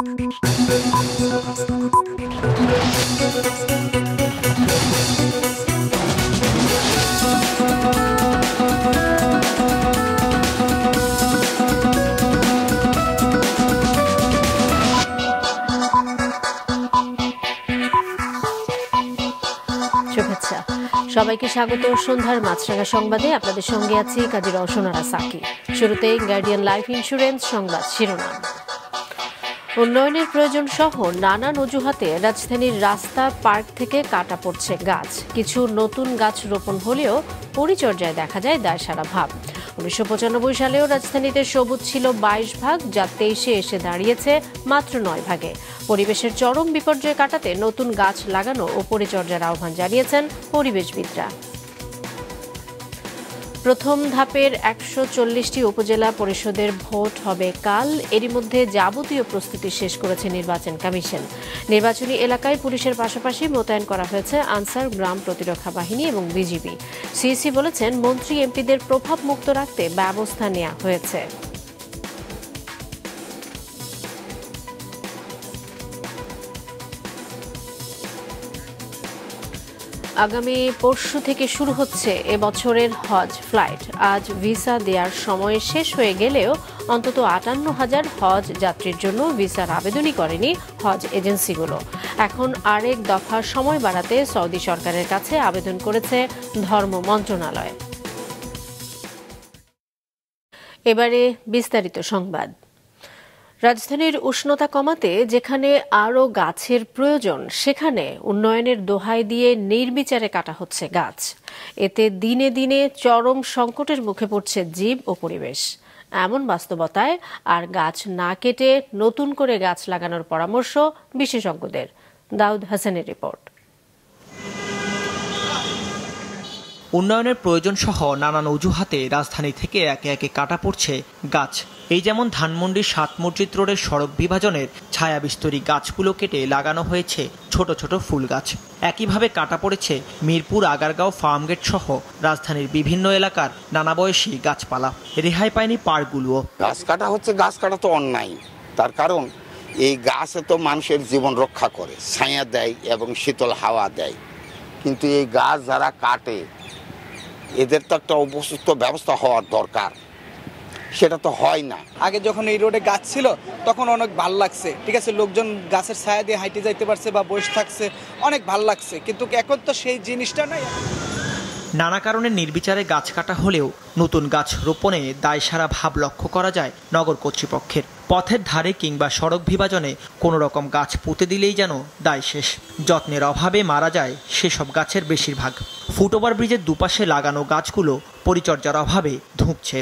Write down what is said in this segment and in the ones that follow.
শুভেচ্ছা, সবাইকে স্বাগত সন্ধ্যার মাছরাঙা সংবাদে। আপনাদের সঙ্গে আছি কাজী রওশনারা সাকি। শুরুতেই গার্ডিয়ান লাইফ ইন্স্যুরেন্স সংবাদ শিরোনাম। উন্নয়নের প্রয়োজন সহ নানান অজুহাতে রাজধানীর রাস্তা পার্ক থেকে কাটা পড়ছে গাছ। কিছু নতুন গাছ রোপণ হলেও পরিচর্যায় দেখা যায় দায়সারা ভাব। 1995 সালেও রাজধানীতে সবুজ ছিল 22 ভাগ, যা 23-এ এসে দাঁড়িয়েছে মাত্র 9 ভাগে। পরিবেশের চরম বিপর্যয় কাটাতে নতুন গাছ লাগানো ও পরিচর্যার আহ্বান জানিয়েছেন পরিবেশবিদরা। প্রথম ধাপের 140টি উপজেলা পরিষদের ভোট হবে কাল। এরই মধ্যে যাবতীয় প্রস্তুতি শেষ করেছে নির্বাচন কমিশন। নির্বাচনী এলাকায় পুলিশের পাশাপাশি মোতায়েন করা হয়েছে আনসার, গ্রাম প্রতিরক্ষা বাহিনী এবং বিজিবি। সিইসি বলেছেন, মন্ত্রী এমপিদের প্রভাব মুক্ত রাখতে ব্যবস্থা নেওয়া হয়েছে। আগামী পরশু থেকে শুরু হচ্ছে এবছরের হজ ফ্লাইট। আজ ভিসা দেওয়ার সময় শেষ হয়ে গেলেও অন্তত 58,000 হজ যাত্রীর জন্য ভিসার আবেদনই করেনি হজ এজেন্সিগুলো। এখন আরেক দফা সময় বাড়াতে সৌদি সরকারের কাছে আবেদন করেছে ধর্ম মন্ত্রণালয়। এবারে বিস্তারিত সংবাদ। রাজধানীর উষ্ণতা কমাতে যেখানে আরও গাছের প্রয়োজন, সেখানে উন্নয়নের দোহাই দিয়ে নির্বিচারে কাটা হচ্ছে গাছ। এতে দিনে দিনে চরম সংকটের মুখে পড়ছে জীব ও পরিবেশ। এমন বাস্তবতায় আর গাছ না কেটে নতুন করে গাছ লাগানোর পরামর্শ বিশেষজ্ঞদের। দাউদ হাসানের রিপোর্ট। উন্নয়নের প্রয়োজন সহ নানান অজুহাতে রাজধানী থেকে একে একে কাটা পড়ছে গাছ। এই যেমন ধানমন্ডির 7 মসজিদ রোডের সড়ক বিভাজনের ছায়া বিস্তরী গাছগুলো কেটে লাগানো হয়েছে ছোট ছোট ফুল গাছ। একইভাবে কাটা পড়েছে মিরপুর, আগারগাঁও, ফার্মগেট সহ রাজধানীর বিভিন্ন এলাকার নানা বয়সী গাছপালা। রেহাই পায়নি পার্কগুলোও। গাছ কাটা হচ্ছে, গাছ কাটা তো অন্যায়। তার কারণ এই গাছে তো মানুষের জীবন রক্ষা করে, ছায়া দেয় এবং শীতল হাওয়া দেয়। কিন্তু এই গাছ যারা কাটে, এদের তো একটা উপযুক্ত ব্যবস্থা হওয়ার দরকার, সেটা তো হয় না। আগে যখন এই রোডে গাছ ছিল তখন অনেক ভাল লাগছে, ঠিক আছে, লোকজন গাছের ছায়া দিয়ে হাঁটে যাইতে পারছে বা বসে থাকছে, অনেক ভাল লাগছে। কিন্তু এখন তো সেই জিনিসটা নাই। নানা কারণে নির্বিচারে গাছ কাটা হলেও নতুন গাছ রোপণে দায়সারা ভাব লক্ষ্য করা যায় নগর কর্তৃপক্ষের। পথের ধারে কিংবা সড়ক বিভাজনে কোনো রকম গাছ পুঁতে দিলেই যেন দায় শেষ। যত্নের অভাবে মারা যায় সেসব গাছের বেশিরভাগ। ফুটওভার ব্রিজের দুপাশে লাগানো গাছগুলো পরিচর্যার অভাবে ধুঁকছে।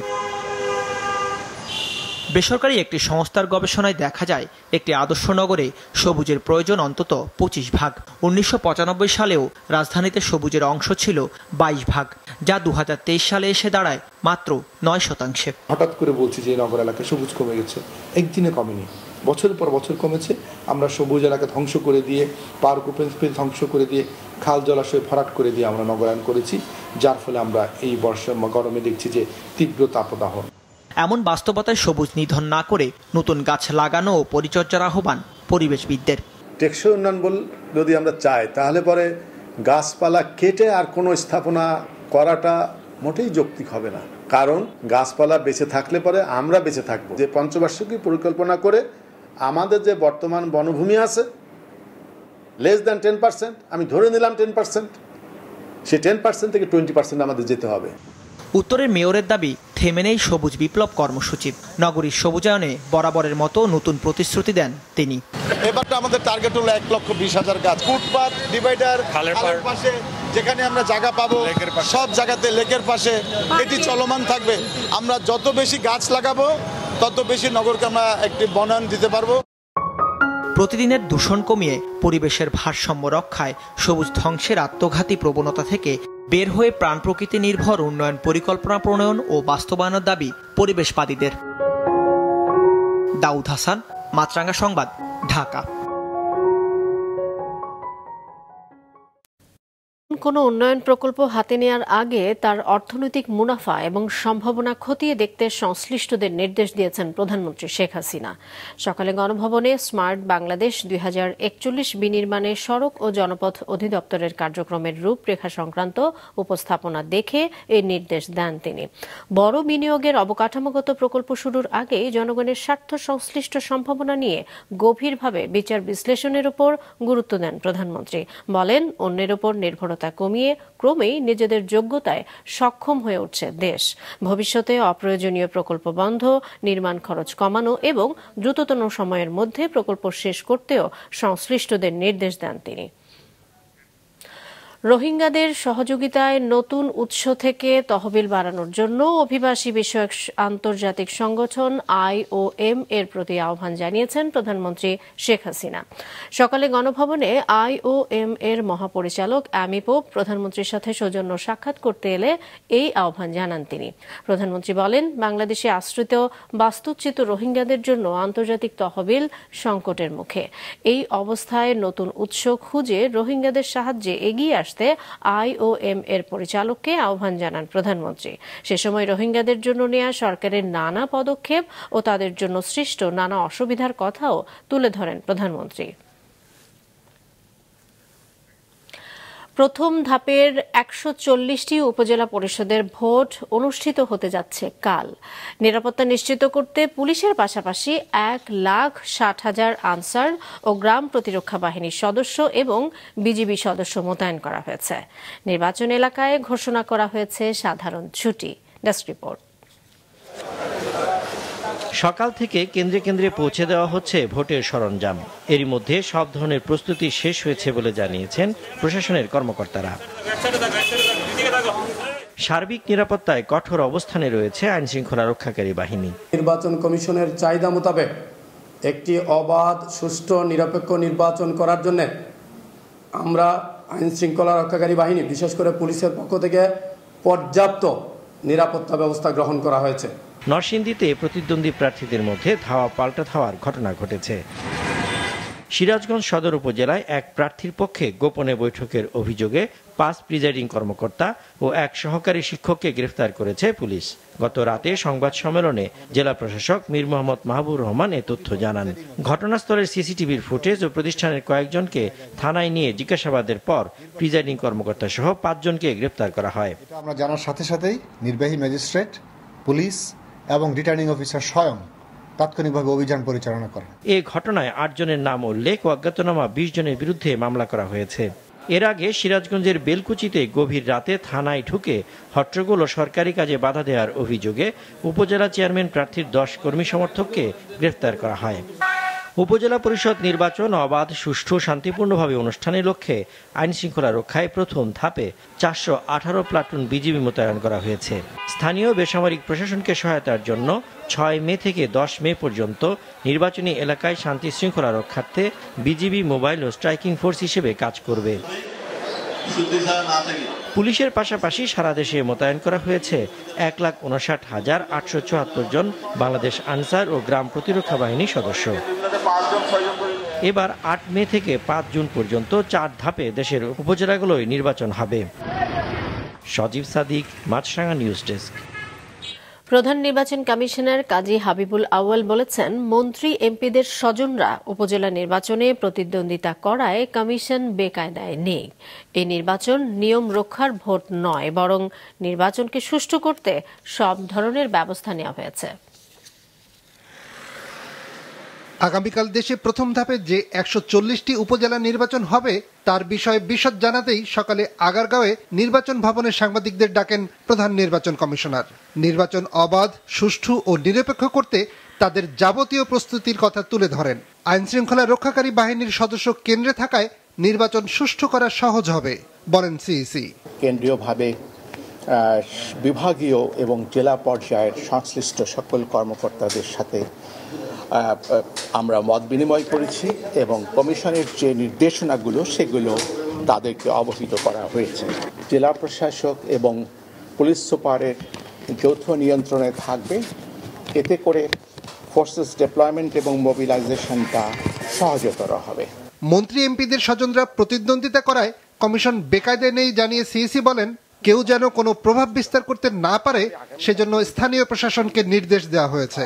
বেসরকারি একটি সংস্থার গবেষণায় দেখা যায়, একটি আদর্শ নগরে সবুজের প্রয়োজন অন্তত 25 ভাগ। 1995 সালেও রাজধানীতে সবুজের অংশ ছিল 22 ভাগ, যা 2023 সালে এসে দাঁড়ায় মাত্র 9%। হঠাৎ করে বলছি যে নগর এলাকায় সবুজ কমে গেছে, একদিনে কমেনি, বছরের পর বছর কমেছে। আমরা সবুজ এলাকা ধ্বংস করে দিয়ে, পার্ক ওপেন স্পেস ধ্বংস করে দিয়ে, খাল জলাশয় ভরাট করে দিয়ে আমরা নগরায়ণ করেছি, যার ফলে আমরা এই গরমে দেখছি যে তীব্র তাপদাহ। এমন বাস্তবতায় সবুজ নিধন না করে নতুন গাছ লাগানো ও পরিচর্যার আহ্বান পরিবেশবিদদের। টেকসই উন্নয়ন যদি আমরা চাই, তাহলে পরে গাছপালা কেটে আর কোনো স্থাপনা করাটা মোটেই যৌক্তিক হবে না। কারণ গাছপালা বেঁচে থাকলে পরে আমরা বেঁচে থাকবো। যে পঞ্চবার্ষিকী পরিকল্পনা করে আমাদের যে বর্তমান বনভূমি আছে লেস দ্যান 10%, আমি ধরে নিলাম 10%, সেই 10% থেকে 20% আমাদের যেতে হবে। উত্তরের মেয়রের দাবি, থেমে নেই সবুজ বিপ্লব কর্মসূচি। নগরীর সবুজায়নে বরাবরের মতো নতুন প্রতিশ্রুতি দেন তিনি। এবারটা আমাদের টার্গেট হলো 1,20,000 গাছ। ফুটপাথ, ডিভাইডার, খালের পাশে যেখানে আমরা জায়গা পাবো সব জায়গাতে, লেকের পাশে এটি চলমান থাকবে। আমরা যত বেশি গাছ লাগাবো তত বেশি নগরকে আমরা একটি বনায়ন দিতে পারবো। প্রতিদিনের দূষণ কমিয়ে পরিবেশের ভারসাম্য রক্ষায় সবুজ ধ্বংসের আত্মঘাতী প্রবণতা থেকে বের হয়ে প্রাণ প্রকৃতি নির্ভর উন্নয়ন পরিকল্পনা প্রণয়ন ও বাস্তবায়নের দাবি পরিবেশবাদীদের। দাউদ হাসান, মাছরাঙা সংবাদ, ঢাকা। কোনো উন্নয়ন প্রকল্প হাতে নেওয়ার আগে তার অর্থনৈতিক মুনাফা এবং সম্ভাবনা খতিয়ে দেখতে সংশ্লিষ্টদের নির্দেশ দিয়েছেন প্রধানমন্ত্রী শেখ হাসিনা। সকালে গণভবনে স্মার্ট বাংলাদেশ 2041 বিনির্মাণে সড়ক ও জনপথ অধিদপ্তরের কার্যক্রমের রূপরেখা সংক্রান্ত উপস্থাপনা দেখে এই নির্দেশ দেন তিনি। বড় বিনিয়োগের অবকাঠামোগত প্রকল্প শুরুর আগে জনগণের স্বার্থ সংশ্লিষ্ট সম্ভাবনা নিয়ে গভীরভাবে বিচার বিশ্লেষণের উপর গুরুত্ব দেন প্রধানমন্ত্রী। বলেন, অন্যের উপর নির্ভরতা কমিয়ে ক্রমেই নিজেদের যোগ্যতায় সক্ষম হয়ে উঠছে দেশ। ভবিষ্যতে অপ্রয়োজনীয় প্রকল্প বন্ধ, নির্মাণ খরচ কমানো এবং দ্রুততম সময়ের মধ্যে প্রকল্প শেষ করতেও সংশ্লিষ্টদের নির্দেশ দেন তিনি। রোহিঙ্গাদের সহযোগিতায় নতুন উৎস থেকে তহবিল বাড়ানোর জন্য অভিবাসী বিষয়ক আন্তর্জাতিক সংগঠন IOM এর প্রতি আহ্বান জানিয়েছেন প্রধানমন্ত্রী শেখ হাসিনা। সকালে গণভবনে IOM এর মহাপরিচালক অ্যামি পোপ প্রধানমন্ত্রীর সাথে সৌজন্য সাক্ষাৎ করতে এলে এই আহ্বান জানান তিনি। প্রধানমন্ত্রী বলেন, বাংলাদেশে আশ্রিত বাস্তুচ্যুত রোহিঙ্গাদের জন্য আন্তর্জাতিক তহবিল সংকটের মুখে। এই অবস্থায় নতুন উৎস খুঁজে রোহিঙ্গাদের সাহায্যে এগিয়ে আসতে IOM এর পরিচালককে আহ্বান জানান প্রধানমন্ত্রী। সে সময় রোহিঙ্গাদের জন্য নেওয়া সরকারের নানা পদক্ষেপ ও তাদের জন্য সৃষ্ট নানা অসুবিধার কথাও তুলে ধরেন প্রধানমন্ত্রী। প্রথম ধাপের 140টি উপজেলা পরিষদের ভোট অনুষ্ঠিত হতে যাচ্ছে কাল। নিরাপত্তা নিশ্চিত করতে পুলিশের পাশাপাশি 1,60,000 আনসার ও গ্রাম প্রতিরক্ষা বাহিনীর সদস্য এবং বিজিবি সদস্য মোতায়েন করা হয়েছে। নির্বাচন এলাকায় ঘোষণা করা হয়েছে সাধারণ ছুটি। Desk report. সকাল থেকে কেন্দ্রে কেন্দ্রে পৌঁছে দেওয়া হচ্ছে ভোটের সরঞ্জাম। এরই মধ্যে সব ধরনের প্রস্তুতি শেষ হয়েছে বলে জানিয়েছেন প্রশাসনের কর্মকর্তারা। সার্বিক নিরাপত্তায় কঠোর অবস্থানে রয়েছে আইন শৃঙ্খলা রক্ষাকারী বাহিনী। নির্বাচন কমিশনের চাহিদা মোতাবেক একটি অবাধ, সুষ্ঠু, নিরপেক্ষ নির্বাচন করার জন্য আমরা আইন শৃঙ্খলা রক্ষাকারী বাহিনী, বিশেষ করে পুলিশের পক্ষ থেকে পর্যাপ্ত নিরাপত্তা ব্যবস্থা গ্রহণ করা হয়েছে। নরসিংদীতে প্রতিদ্বন্দ্বী প্রার্থীদের মধ্যে ধাওয়া পাল্টা ধাওয়ার ঘটনা ঘটেছে। সিরাজগঞ্জ সদর উপজেলায় এক প্রার্থীর পক্ষে গোপনে বৈঠকের অভিযোগে 5 প্রিজাইডিং কর্মকর্তা ও এক সহকারী শিক্ষককে গ্রেফতার করেছে পুলিশ। গত রাতে সংবাদ সম্মেলনে জেলা প্রশাসক মীর মোহাম্মদ মাহবুর রহমান এ তথ্য জানান। ঘটনাস্থলের সিসিটিভির ফুটেজ ও প্রতিষ্ঠানের কয়েকজনকে থানায় নিয়ে জিজ্ঞাসাবাদের পর প্রিজাইডিং কর্মকর্তা সহ 5 জনকে গ্রেফতার করা হয়। আমরা জানার সাথে সাথেই নির্বাহী ম্যাজিস্ট্রেট, পুলিশ এবং রিটার্নিং অফিসার স্বয়ং তাৎক্ষণিকভাবে অভিযান পরিচালনা করেন। এই ঘটনায় 8 জনের নাম উল্লেখ ও অজ্ঞাতনামা 20 জনের বিরুদ্ধে মামলা করা হয়েছে। এর আগে সিরাজগঞ্জের বেলকুচিতে গভীর রাতে থানায় ঢুকে হট্টগোল ও সরকারি কাজে বাধা দেওয়ার অভিযোগে উপজেলা চেয়ারম্যান প্রার্থীর 10 কর্মী সমর্থককে গ্রেফতার করা হয়। উপজেলা পরিষদ নির্বাচন অবাধ, সুষ্ঠু, শান্তিপূর্ণভাবে অনুষ্ঠানের লক্ষ্যে আইন শৃঙ্খলা রক্ষায় প্রথম ধাপে 418 প্লাটুন বিজিবি মোতায়েন করা হয়েছে। স্থানীয় বেসামরিক প্রশাসনকে সহায়তার জন্য 6 মে থেকে 10 মে পর্যন্ত নির্বাচনী এলাকায় শান্তি শৃঙ্খলা রক্ষার্থে বিজিবি মোবাইল ও স্ট্রাইকিং ফোর্স হিসেবে কাজ করবে। পুলিশের পাশাপাশি সারা দেশে মোতায়েন করা হয়েছে 1,59,874 জন বাংলাদেশ আনসার ও গ্রাম প্রতিরক্ষা বাহিনী সদস্য। এবার 8 মে থেকে 5 জুন পর্যন্ত 4 ধাপে দেশের উপজেলাগুলোয় নির্বাচন হবে। সজীব সাদিক, মাছরাঙা নিউজ ডেস্ক। প্রধান নির্বাচন কমিশনার কাজী হাবিবুল আউয়াল বলেছেন, মন্ত্রী এমপিদের স্বজনরা উপজেলা নির্বাচনে প্রতিদ্বন্দ্বিতা করায় কমিশন বেকায়দায় নেই। এই নির্বাচন নিয়ম রক্ষার ভোট নয়, বরং নির্বাচনকে সুষ্ঠু করতে সব ধরনের ব্যবস্থা নেওয়া হয়েছে। আগামীকাল দেশে প্রথম ধাপে যে 140টি উপজেলা নির্বাচন হবে তার বিষয়ে বিশদ জানাতেই সকালে আগারগাঁওয়ে নির্বাচন ভবনে সাংবাদিকদের ডাকেন প্রধান নির্বাচন কমিশনার। নির্বাচন অবাধ, সুষ্ঠু ও নিরপেক্ষ করতে তাদের যাবতীয় প্রস্তুতির কথা তুলে ধরেন। আইন শৃঙ্খলা রক্ষাকারী বাহিনীর সদস্য কেন্দ্রে থাকায় নির্বাচন সুষ্ঠু করা সহজ হবে বলেন সিইসি। কেন্দ্রীয়ভাবে বিভাগীয় এবং জেলা পর্যায়ের সংশ্লিষ্ট সকল কর্মকর্তাদের সাথে আমরা মত বিনিময় করেছি এবং কমিশনের যে নির্দেশনাগুলো সেগুলো তাদেরকে অবহিত করা হয়েছে। জেলা প্রশাসক এবং পুলিশ সুপারের যৌথ নিয়ন্ত্রণে থাকবে। এতে করে ফোর্সেস ডিপ্লয়মেন্ট এবং মোবিলাইজেশনটা সহজতর হবে। মন্ত্রী এমপিদের স্বজনরা প্রতিদ্বন্দ্বিতা করায় কমিশন বেকায়দায় নেই জানিয়ে সিইসি বলেন, কেউ যেন কোনো প্রভাব বিস্তার করতে না পারে সেজন্য স্থানীয় প্রশাসনকে নির্দেশ দেওয়া হয়েছে।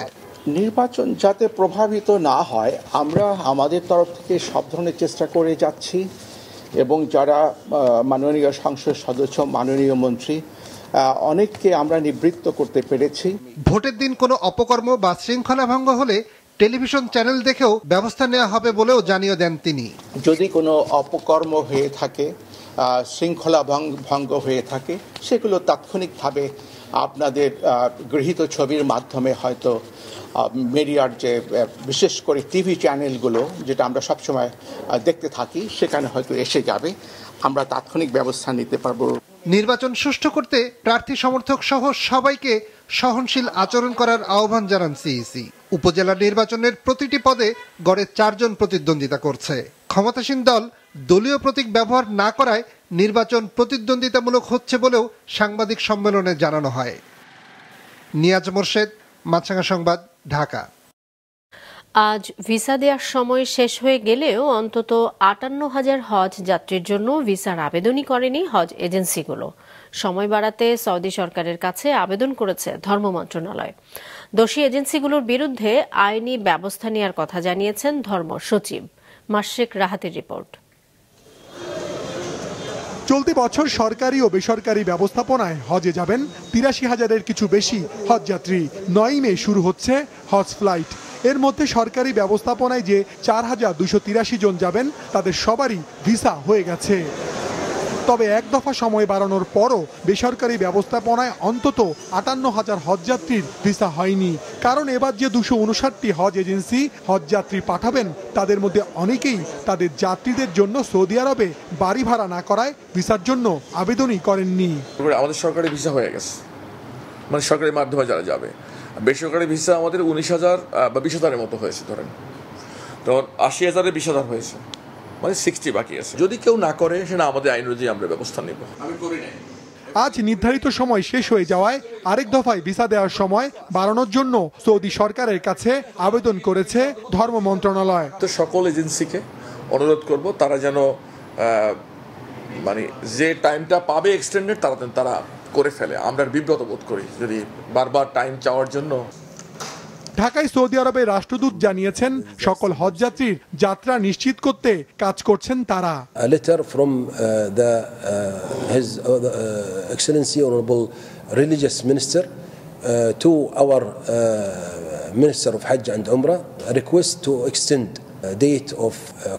নির্বাচন যাতে প্রভাবিত না হয় আমরা আমাদের তরফ থেকে সব ধরনের চেষ্টা করে যাচ্ছি এবং যারা মাননীয় সংসদ সদস্য, মাননীয় মন্ত্রী অনেককে আমরা নিবৃত্ত করতে পেরেছি। ভোটের দিন কোনো অপকর্ম বা শৃঙ্খলা ভঙ্গ হলে টেলিভিশন চ্যানেল দেখেও ব্যবস্থা নেওয়া হবে বলেও জানিয়ে দেন তিনি। যদি কোনো অপকর্ম হয়ে থাকে, শৃঙ্খলা ভঙ্গ হয়ে থাকে, সেগুলো তাৎক্ষণিকভাবে আপনাদের গৃহীত ছবির মাধ্যমে হয়তো মিডিয়ার যে বিশেষ করে টিভি চ্যানেলগুলো যেটা আমরা সবসময় দেখতে থাকি সেখানে হয়তো এসে যাবে, আমরা তাৎক্ষণিক ব্যবস্থা নিতে পারবো। নির্বাচন সুষ্ঠু করতে প্রার্থী সমর্থক সহ সবাইকে সহনশীল আচরণ করার আহ্বান জানান সিইসি। উপজেলা নির্বাচনের প্রতিটি পদে গড়ে 4 জন প্রতিদ্বন্দ্বিতা করছে। ক্ষমতাসীন দল দলীয় প্রতীক ব্যবহার না করায় নির্বাচন প্রতিদ্বন্দ্বিতামূলক হচ্ছে বলেও সাংবাদিক সম্মেলনে জানানো হয়। নিয়াজ মোর্শেদ, মাছরাঙা সংবাদ, ঢাকা। আজ ভিসা দেওয়ার সময় শেষ হয়ে গেলেও অন্তত 58,000 হজ যাত্রীর জন্য ভিসার আবেদনই করেনি হজ এজেন্সিগুলো। সময় বাড়াতে সৌদি সরকারের কাছে আবেদন করেছে ধর্ম মন্ত্রণালয়। দোষী এজেন্সিগুলোর বিরুদ্ধে আইনি ব্যবস্থা নেওয়ার কথা জানিয়েছেন ধর্ম সচিব। মাশরিক রাহাতের রিপোর্ট। চলতি বছর সরকারি ও বেসরকারি ব্যবস্থাপনায় হজে যাবেন 83,000-এর কিছু বেশি হজযাত্রী। 9 মে শুরু হচ্ছে হজ ফ্লাইট। এর মধ্যে সরকারি ব্যবস্থাপনায় যে 4,283 জন যাবেন তাদের সবারই ভিসা হয়ে গেছে। তবে এক দফা সময় বাড়ানোর পরও বেসরকারি ব্যবস্থাপনায় অন্তত 58,000 হজযাত্রীর ভিসা হয়নি। কারণ এবার যে 259টি হজ এজেন্সি হজযাত্রী পাঠাবেন তাদের মধ্যে অনেকেই তাদের যাত্রীদের জন্য সৌদি আরবে বাড়ি ভাড়া না করায় ভিসার জন্য আবেদনই করেননি। আমাদের সরকারি ভিসা হয়ে গেছে, মানে সরকারি মাধ্যমে যারা যাবে। বেসরকারি ভিসা আমাদের 19,000 বা 20,000-এর মতো হয়েছে, ধরেন তো 80,000-এ 20,000 হয়েছে, মানে 60 বাকি আছে। যদি কেউ না করে সেটা আমাদের আইন অনুযায়ী আমরা ব্যবস্থা নেব। আমি করি না। আজ নির্ধারিত সময় শেষ হয়ে যাওয়ায় আরেক দফায় ভিসা দেওয়ার সময় বাড়ানোর জন্য সৌদি সরকারের কাছে আবেদন করেছে ধর্ম মন্ত্রণালয়। তো সকল এজেন্সিকে অনুরোধ করব তারা যেন মানে যে টাইমটা পাবে এক্সটেন্ডেড তারা করে ফেলে। আমরা বিব্রত বোধ করি যদি বারবার টাইম চাওয়ার জন্য। ঢাকায় সৌদি আরবের রাষ্ট্রদূত জানিয়েছেন সকল হজযাত্রীর যাত্রা নিশ্চিত করতে কাজ করছেন তারা। A letter from His Excellency Honorable Religious Minister to our Minister of Hajj and Umrah, a request to extend date of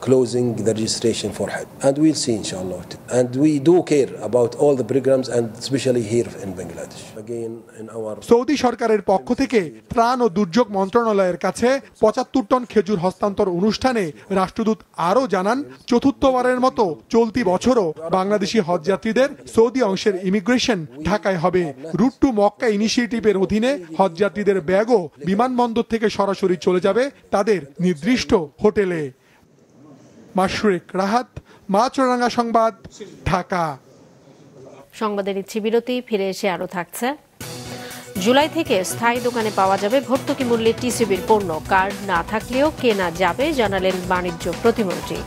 closing the registration for Hajj, and we'll see inshallah. And we do care about all the programs and especially here in Bangladesh. Again in our Saudi সরকারের পক্ষ থেকে ত্রাণ ও দুর্যোগ মন্ত্রণালয়ের কাছে 75 ton খেজুর হস্তান্তর অনুষ্ঠানে রাষ্ট্রদূত আরও জানান, চতুর্থবারের মতো চলতি বছরও বাংলাদেশি হজযাত্রীদের সৌদি অংশের ইমিগ্রেশন ঢাকায় হবে। রুট টু মক্কা ইনিশিয়েটিভের অধীনে হজযাত্রীদের ব্যাগও বিমানবন্দর থেকে সরাসরি চলে যাবে তাদের নির্দিষ্ট হোটেলে। মাশরিক রাহাত, মাছরাঙা সংবাদ, ঢাকা। সংবাদের ইচ্ছে বিরতি, ফিরে এসে আরো থাকছে। জুলাই থেকে স্থায়ী দোকানে পাওয়া যাবে ভর্তুকি মূল্যে টিসিবির পণ্য, কার্ড না থাকলেও কেনা যাবে জানালেন বাণিজ্য প্রতিমন্ত্রী।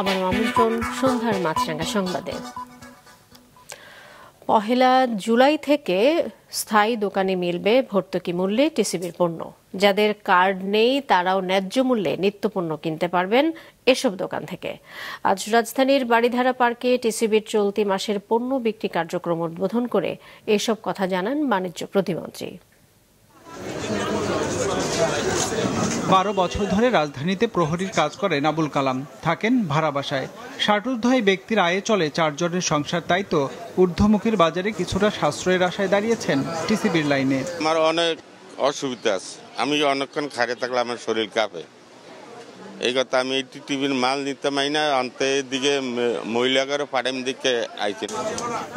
আবার আমন্ত্রণ সন্ধ্যার মাছরাঙা সংবাদে। পহেলা জুলাই থেকে স্থায়ী দোকানে মিলবে ভর্তুকি মূল্যে টিসিবির পণ্য। যাদের কার্ড নেই তারাও ন্যায্য মূল্যে নিত্যপণ্য কিনতে পারবেন এসব দোকান থেকে। আজ রাজধানীর বাড়িধারা পার্কে টিসিবির চলতি মাসের পণ্য বিক্রি কার্যক্রম উদ্বোধন করে এসব কথা জানান বাণিজ্য প্রতিমন্ত্রী। 12 বছর ধরে রাজধানীতে প্রহরীর কাজ করেন আবুল কালাম, থাকেন ভাড়া বাসায়। ষাটোর্ধ্বী ব্যক্তির আয়ে চলে 4 জনের সংসার, তাই তো ঊর্ধ্বমুখীর বাজারে কিছুটা সাশ্রয়ের আশায় দাঁড়িয়েছেন টিসিবির লাইনে। আমার অনেক অসুবিধা আছে, আমি অনেকক্ষণ খারে থাকলে আমার শরীর কাঁপে। এই কথা আমি এই টিভির মাল নিতে পাই না, অন্তে দিকে মহিলাগারও পাটেম দিকে আইছে।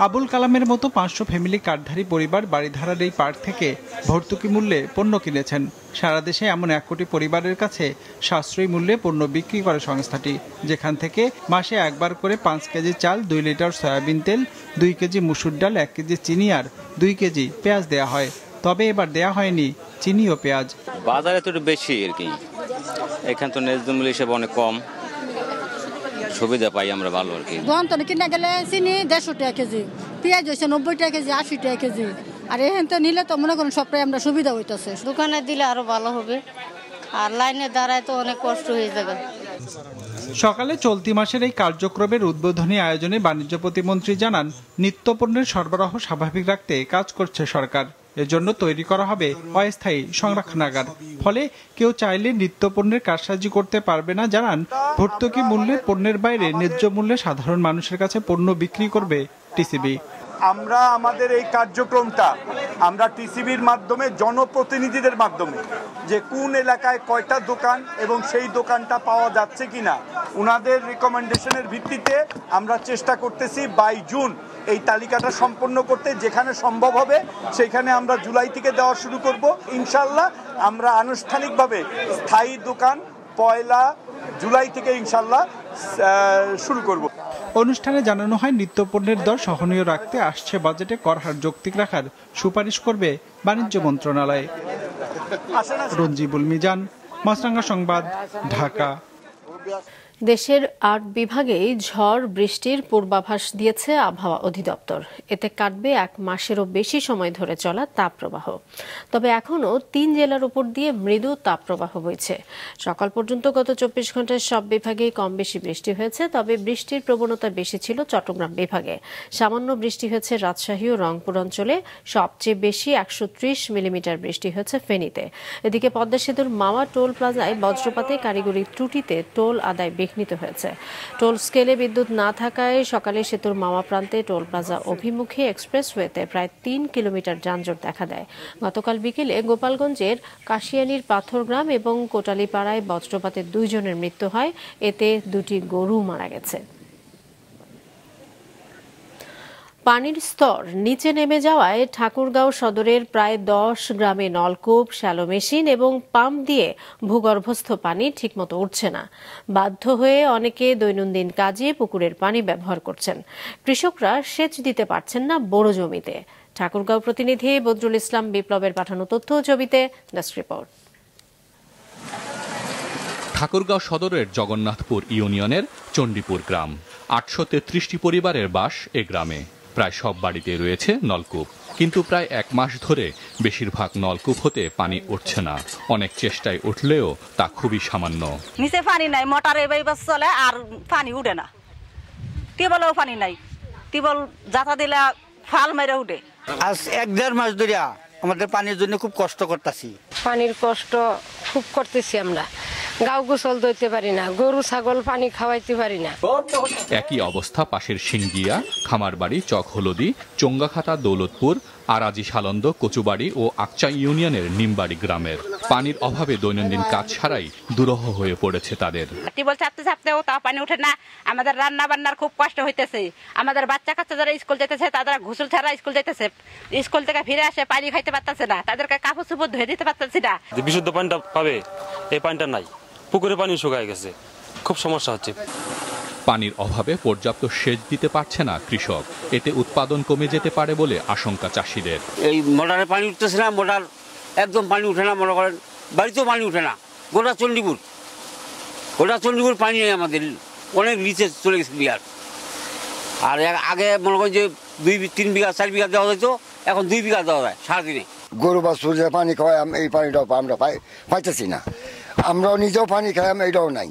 আবুল কালামের মতো 500 ফ্যামিলি কার্ডধারী পরিবার বাড়িধারার এই পার্ক থেকে ভর্তুকি মূল্যে পণ্য কিনেছেন। সারা দেশে এমন 1 কোটি পরিবারের কাছে সাশ্রয়ী মূল্যে পণ্য বিক্রি করে সংস্থাটি, যেখান থেকে মাসে একবার করে 5 কেজি চাল, 2 লিটার সয়াবিন তেল, 2 কেজি মুসুর ডাল, 1 কেজি চিনি আর 2 কেজি পেঁয়াজ দেয়া হয়। তবে এবার দেয়া হয়নি চিনি ও পেঁয়াজ। বাজারে তো একটু বেশি আর কি, এখানে তো ন্যায্য মূল্য হিসেবে অনেক কম, সুবিধা পাই আমরা ভালো আর কি। দোকান কিনে গেলে চিনি 150 টাকা কেজি, পেঁয়াজ হয়েছে 90 টাকা কেজি, 80 টাকা কেজি। আর এখান তো নিলে তো মনে করেন সবটাই আমরা সুবিধা হইতেছে। দোকানে দিলে আরো ভালো হবে, আর লাইনে দাঁড়ায় তো অনেক কষ্ট হয়ে যাবে। সকালে চলতি মাসের এই কার্যক্রমের উদ্বোধনী আয়োজনে বাণিজ্য প্রতিমন্ত্রী জানান, নিত্যপণ্যের সরবরাহ স্বাভাবিক রাখতে কাজ করছে সরকার। এজন্য তৈরি করা হবে অস্থায়ী সংরক্ষণাগার, ফলে কেউ চাইলে নিত্যপণ্যের কারসাজি করতে পারবে না। জানান, ভর্তুকি মূল্যে পণ্যের বাইরে ন্যায্য মূল্যে সাধারণ মানুষের কাছে পণ্য বিক্রি করবে টিসিবি। আমরা আমাদের এই কার্যক্রমটা আমরা টিসিবির মাধ্যমে জনপ্রতিনিধিদের মাধ্যমে যে কোন এলাকায় কয়টা দোকান এবং সেই দোকানটা পাওয়া যাচ্ছে কিনা ওনাদের রিকমেন্ডেশনের ভিত্তিতে আমরা চেষ্টা করতেছি 22 জুন এই তালিকাটা সম্পন্ন করতে। যেখানে সম্ভব হবে সেখানে আমরা জুলাই থেকে দেওয়া শুরু করব। ইনশাল্লাহ আমরা আনুষ্ঠানিকভাবে স্থায়ী দোকান 1 জুলাই থেকে ইনশাল্লাহ শুরু করব। অনুষ্ঠানে জানানো হয়, নিত্যপণ্যের দর সহনীয় রাখতে আসছে বাজেটে কর হার যৌক্তিক রাখার সুপারিশ করবে বাণিজ্য মন্ত্রণালয়। রঞ্জিবুল মিজান, মাছরাঙ্গা সংবাদ, ঢাকা। দেশের 8 বিভাগেই ঝড় বৃষ্টির পূর্বাভাস দিয়েছে আবহাওয়া অধিদপ্তর। এতে কাটবে 1 মাসেরও বেশি সময় ধরে চলা তাপপ্রবাহ। তবে এখনও 3 জেলার উপর দিয়ে মৃদু তাপপ্রবাহ বইছে। সকাল পর্যন্ত গত 24 ঘন্টায় সব বিভাগেই কম বেশি বৃষ্টি হয়েছে, তবে বৃষ্টির প্রবণতা বেশি ছিল চট্টগ্রাম বিভাগে। সামান্য বৃষ্টি হয়েছে রাজশাহী ও রংপুর অঞ্চলে। সবচেয়ে বেশি 130 মিলিমিটার বৃষ্টি হয়েছে ফেনীতে। এদিকে পদ্মা সেতুর মাওয়া টোল প্লাজায় বজ্রপাতে কারিগরি ত্রুটিতে টোল আদায় বিঘ্নিত হয়েছে। টোল স্কেলে বিদ্যুৎ না থাকায় সকালে সেতুর মাওয়া প্রান্তে টোল প্লাজা অভিমুখী এক্সপ্রেসওয়েতে প্রায় 3 কিলোমিটার যানজট দেখা দেয়। গতকাল বিকেলে গোপালগঞ্জের কাশিয়ানীর পাথরগ্রাম এবং কোটালীপাড়ায় বজ্রপাতে 2 জনের মৃত্যু হয়, এতে 2টি গরু মারা গেছে। পানির স্তর নিচে নেমে যাওয়ায় ঠাকুরগাঁও সদরের প্রায় 10 গ্রামে নলকূপ, শ্যালো মেশিন এবং পাম্প দিয়ে ভূগর্ভস্থ পানি ঠিকমতো উঠছে না। বাধ্য হয়ে অনেকে দৈনন্দিন কাজে পুকুরের পানি ব্যবহার করছেন। কৃষকরা সেচ দিতে পারছেন না বড় জমিতে। ঠাকুরগাঁও প্রতিনিধি বদরুল ইসলাম বিপ্লবের পাঠানো তথ্য ছবিতে ডেস্ক রিপোর্ট। ঠাকুরগাঁও সদরের জগন্নাথপুর ইউনিয়নের চণ্ডীপুর গ্রাম। 833টি পরিবারের বাস এ গ্রামে। প্রায় সব বাড়িতে রয়েছে নলকূপ, কিন্তু প্রায় 1 মাস ধরে বেশিরভাগ নলকূপ হতে পানি উঠছে না। অনেক চেষ্টায় উঠলেও তা খুবই সামান্য। নিচে পানি নাই, মোটরে বাইবাস চলে আর পানি উঠে না। টিউবওয়েলেও পানি নাই, টিউবওয়েল যাতা দিলে ফাল মেরে উঠে। আজ 1-1.5 মাস ধরে আমাদের পানির জন্য খুব কষ্ট করতেছি। পানির কষ্ট খুব করতেছি আমরা। গাও গোসল ধরতে পারি না, গরু ছাগল পানি খাওয়াইতে পারি না। একই অবস্থা পাশের সিঙ্গিয়া, খামারবাড়ি, চক হলদি, চোঙ্গাখাতা, দৌলতপুর, আরাজি, সালন্দ, কচুবাড়ি ও আকচা ইউনিয়নের নিমবাড়ি গ্রামের। পানির অভাবে দৈনন্দিন কাজ ছাড়াই দুরহ হয়ে পড়েছে তাদের। টিউবওয়েল চাপতে চাপতেও তা পানি ওঠে না। আমাদের রান্না বান্নার খুব কষ্ট হইতেছে। আমাদের বাচ্চা কাচ্চা যারা স্কুল যেতেছে তারা গোসল ছাড়া স্কুল যেতেছে, স্কুল থেকে ফিরে আসে পানি খাইতে পারতেছে না, তাদেরকে কাপড় চোপড় ধুয়ে দিতে পারতেছি না। বিশুদ্ধ পানিটা পাবে, এই পানিটা নাই। পুকুরে পানি শুকায় গেছে, খুব সমস্যা হচ্ছে। পানির অভাবে পর্যাপ্ত সেচ দিতে পারছে না কৃষক। এতে উৎপাদন কমে যেতে পারে বলে আশঙ্কা চাষিদের। এই মোটরে পানি উঠতেছে না, মোটর একদম পানি উঠে না, মনে করেন বাড়িতেও পানি উঠে না। গোটা চণ্ডীপুর পানি নেই আমাদের, অনেক নিচে চলে গেছে বিঘার। আর আগে মনে করেন যে 2-3 বিঘা 4 বিঘা দেওয়া হয়তো, এখন 2 বিঘা দেওয়া যায় সারাদিনে। গরু বা সূর্যে পানি খাওয়াই, এই পানিটাও আমরা পাইতেছি না। আমরাও নিজেও পানি খাই, এটাও নাই।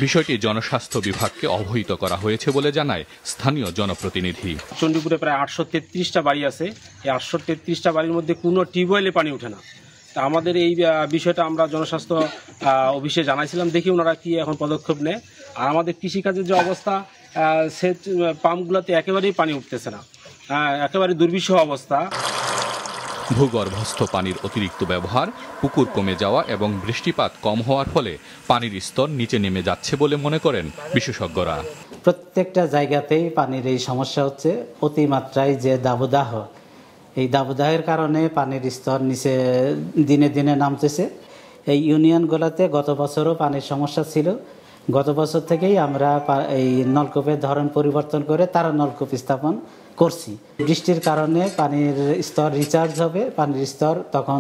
বিষয়টি জনস্বাস্থ্য বিভাগকে অবহিত করা হয়েছে বলে জানায় স্থানীয় জনপ্রতিনিধি। চণ্ডীপুরে প্রায় 833টা বাড়ি আছে। এই 833টা বাড়ির মধ্যে কোনো টিউবওয়েলে পানি ওঠে না। তা আমাদের এই বিষয়টা আমরা জনস্বাস্থ্য অফিসে জানাইছিলাম, দেখি ওনারা কি এখন পদক্ষেপ নেয়। আর আমাদের কৃষিকাজের যে অবস্থা, সেচ পাম্পগুলোতে একেবারেই পানি উঠতেছে না, একেবারে দুর্বিষহ অবস্থা। ভূগর্ভস্থ পানির অতিরিক্ত ব্যবহার, পুকুর কমে যাওয়া এবং বৃষ্টিপাত কম হওয়ার ফলে পানির স্তর নিচে নেমে যাচ্ছে বলে মনে করেন বিশেষজ্ঞরা। প্রত্যেকটা জায়গাতেই পানির এই সমস্যা হচ্ছে। অতিমাত্রায় যে দাবদাহ, এই দাবদাহের কারণে পানির স্তর নিচে দিনে দিনে নামতেছে। এই ইউনিয়নগুলোতে গত বছরও পানির সমস্যা ছিল, গত বছর থেকেই আমরা এই নলকূপের ধরন পরিবর্তন করে তারা নলকূপ স্থাপন করছি। বৃষ্টির কারণে পানির স্তর রিচার্জ হবে, পানির স্তর তখন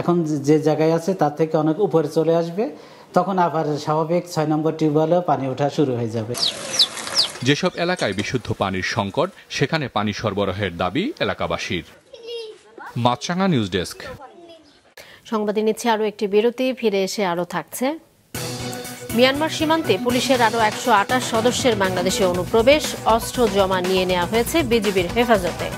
এখন যে জায়গায় আছে তার থেকে অনেক উপরে চলে আসবে, তখন আবার স্বাভাবিক 6 নম্বর টিউবওয়েলেও পানি ওঠা শুরু হয়ে যাবে। যেসব এলাকায় বিশুদ্ধ পানির সংকট, সেখানে পানি সরবরাহের দাবি এলাকাবাসীর। মাছরাঙা নিউজ ডেস্ক। সংবাদে নিচ্ছে আরও একটি বিরতি, ফিরে এসে আরও থাকছে। মিয়ানমার সীমান্তে পুলিশের আরও 128 সদস্যের বাংলাদেশে অনুপ্রবেশ, অস্ত্র জমা নিয়ে নেওয়া হয়েছে বিজিবির হেফাজতে।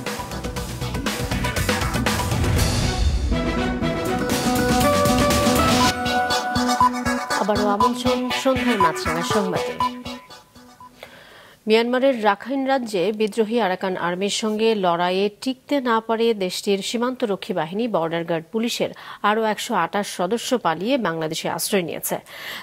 আবারও আমন্ত্রণ সন্ধ্যার মাছরাঙা সংবাদে। মিয়ানমারের রাখাইন রাজ্যে বিদ্রোহী আরাকান আর্মির সঙ্গে লড়াইয়ে টিকতে না পারে দেশটির সীমান্তরক্ষী বাহিনী বর্ডার গার্ড পুলিশের আরও 128 সদস্য পালিয়ে বাংলাদেশে আশ্রয় নিয়েছে।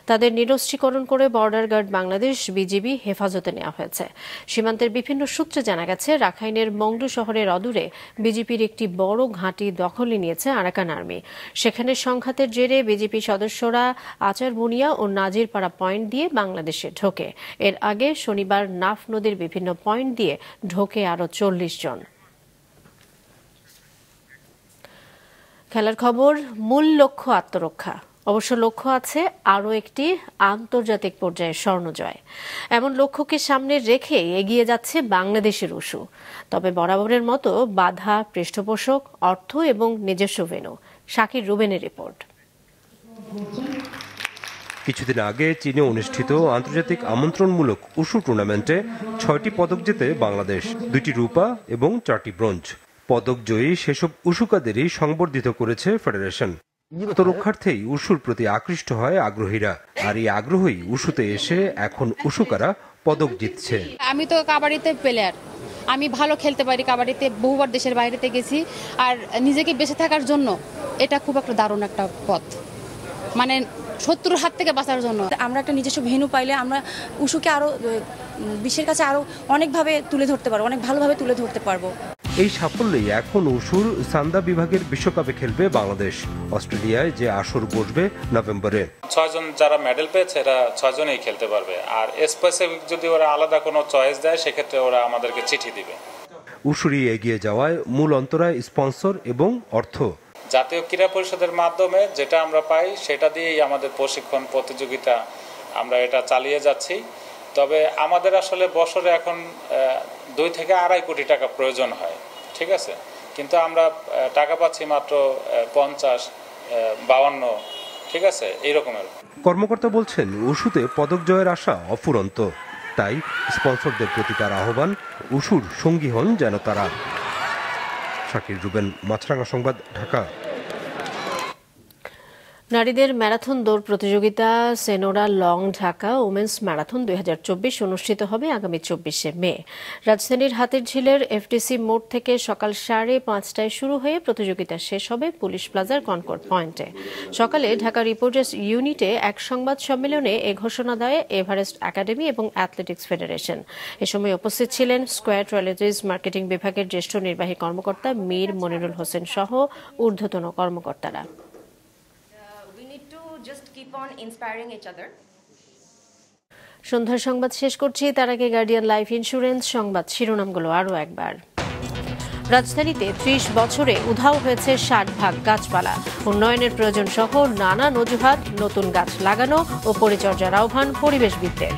তাদের নিরস্ত্রীকরণ করে বর্ডার গার্ড বাংলাদেশ বিজিবি হেফাজতে নেওয়া হয়েছে। সীমান্তের বিভিন্ন সূত্রে জানা গেছে, রাখাইনের মংডু শহরের অদূরে বিজিপির একটি বড় ঘাঁটি দখলে নিয়েছে আরাকান আর্মি। সেখানে সংঘাতের জেরে বিজিপি সদস্যরা আচারবুনিয়া ও নাজিরপাড়া পয়েন্ট দিয়ে বাংলাদেশে ঢোকে। এর আগে শনিবার নাফ নদীর বিভিন্ন পয়েন্ট দিয়ে ঢোকে আরো 40 জন। খেলার খবর। মূল লক্ষ্য আত্মরক্ষা, অবশ্য লক্ষ্য আছে আরও একটি আন্তর্জাতিক পর্যায়ে স্বর্ণজয়। এমন লক্ষ্যকে সামনে রেখে এগিয়ে যাচ্ছে বাংলাদেশের উশু। তবে বরাবরের মতো বাধা পৃষ্ঠপোষক, অর্থ এবং নিজস্ব ভেন্যু। শাকির রুবেনের রিপোর্ট। কিছুদিন আগে চীনে অনুষ্ঠিত আন্তর্জাতিক আমন্ত্রণমূলক উশু টুর্নামেন্টে 6টি পদক জেতে বাংলাদেশ, 2টি রূপা এবং 4টি ব্রোঞ্জ। পদক জয়ী সেসব উশুকাদেরই সংবর্ধিত করেছে ফেডারেশন। আত্মরক্ষার্থেই উশুর প্রতি আকৃষ্ট হয় আগ্রহীরা, আর এই আগ্রহী উশুতে এসে এখন উশুকারা পদক জিতছে। আমি তো কাবাডিতে প্লেয়ার, আমি ভালো খেলতে পারি কাবাডিতে, বহুবার দেশের বাইরেতে গেছি। আর নিজেকে বেঁচে থাকার জন্য এটা খুব একটা দারুণ একটা পথ, মানে শত্রুর হাত থেকে বাঁচার জন্য। আমরা একটা নিজস্ব ভেন্যু পাইলে আমরা উশুকে আরো বিশ্বের কাছে আরো অনেকভাবে তুলে ধরতে পারবো, অনেক ভালোভাবে তুলে ধরতে পারবো। এই সাফল্যেই এখন উশুর সান্দা বিভাগের বিশ্বকাপে খেলবে বাংলাদেশ। অস্ট্রেলিয়ায় যে আসর বসবে নভেম্বরে। 6 জন যারা মেডেল পেয়েছে এরা 6 জনেই খেলতে পারবে। আর স্পেসিফিক যদি ওরা আলাদা কোনো চয়েস দেয় সেক্ষেত্রে ওরা আমাদেরকে চিঠি দিবে। উশুরই এগিয়ে যাওয়ায় মূল অন্তরায় স্পন্সর এবং অর্থ। জাতীয় ক্রীড়া পরিষদের মাধ্যমে যেটা আমরা পাই সেটা দিয়েই আমাদের প্রশিক্ষণ প্রতিযোগিতা আমরা এটা চালিয়ে যাচ্ছি। তবে আমাদের আসলে বছরে এখন 2 থেকে 2.5 কোটি টাকা প্রয়োজন হয়, ঠিক আছে, কিন্তু আমরা টাকা পাচ্ছি মাত্র 50, 52, ঠিক আছে, এই রকমের। কর্মকর্তা বলছেন উশুতে পদক জয়ের আশা অফুরন্ত, তাই স্পন্সরদের প্রতি তার আহ্বান উশুর সঙ্গী হন যেন তারা। শাকির রুবেন, মাছরাঙা সংবাদ, ঢাকা। নারীদের ম্যারাথন দৌড় প্রতিযোগিতা Senora long Dhaka women's marathon 2024 অনুষ্ঠিত হবে আগামী 24শে মে। রাজধানীর হাতিরঝিলের এফডিসি মোড় থেকে সকাল 5:30টায় শুরু হয়ে প্রতিযোগিতা শেষ হবে পুলিশ প্লাজার কনকর্ড পয়েন্টে। সকালে ঢাকা রিপোর্টার্স ইউনিটে এক সংবাদ সম্মেলনে এ ঘোষণা দেয় এভারেস্ট একাডেমি এবং অ্যাথলেটিক্স ফেডারেশন। এ সময় উপস্থিত ছিলেন স্কোয়ার ট্রয়েলজিস মার্কেটিং বিভাগের জ্যেষ্ঠ নির্বাহী কর্মকর্তা মীর মনিরুল হোসেন সহ ঊর্ধ্বতন কর্মকর্তারা। সন্ধ্যার সংবাদ শেষ করছি, তার আগে গার্ডিয়ান লাইফ ইন্স্যুরেন্স সংবাদ শিরোনামগুলো আরও একবার। রাজধানীতে 30 বছরে উধাও হয়েছে 60 ভাগ গাছপালা। উন্নয়নের প্রয়োজন সহ নানান অজুহাত, নতুন গাছ লাগানো ও পরিচর্যার আহ্বান পরিবেশবিদদের।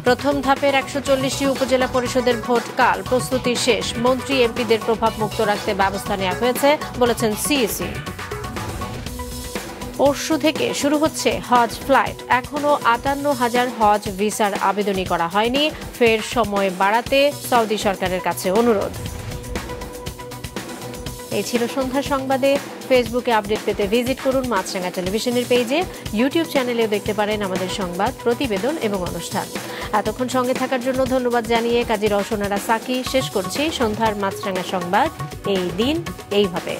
প্রথম ধাপের 140টি উপজেলা পরিষদের ভোট কাল, প্রস্তুতি শেষ। মন্ত্রী এমপিদের প্রভাব মুক্ত রাখতে ব্যবস্থা নেওয়া হয়েছে বলেছেন সিইসি। পরশু থেকে শুরু হচ্ছে হজ ফ্লাইট। এখনো 58,000 হজ ভিসার আবেদনই করা হয়নি, ফের সময় বাড়াতে সৌদি সরকারের কাছে অনুরোধ। এই ছিল সন্ধ্যা সংবাদে। ফেসবুকে আপডেট পেতে ভিজিট করুন মাছরাঙা টেলিভিশনের পেজে, ইউটিউব চ্যানেলেও দেখতে পারেন আমাদের সংবাদ, প্রতিবেদন এবং অনুষ্ঠান। এতক্ষণ সঙ্গে থাকার জন্য ধন্যবাদ জানিয়ে কাজী রওশন আরা সাকি শেষ করছি সন্ধ্যার মাছরাঙা সংবাদ। এই দিন এইভাবে।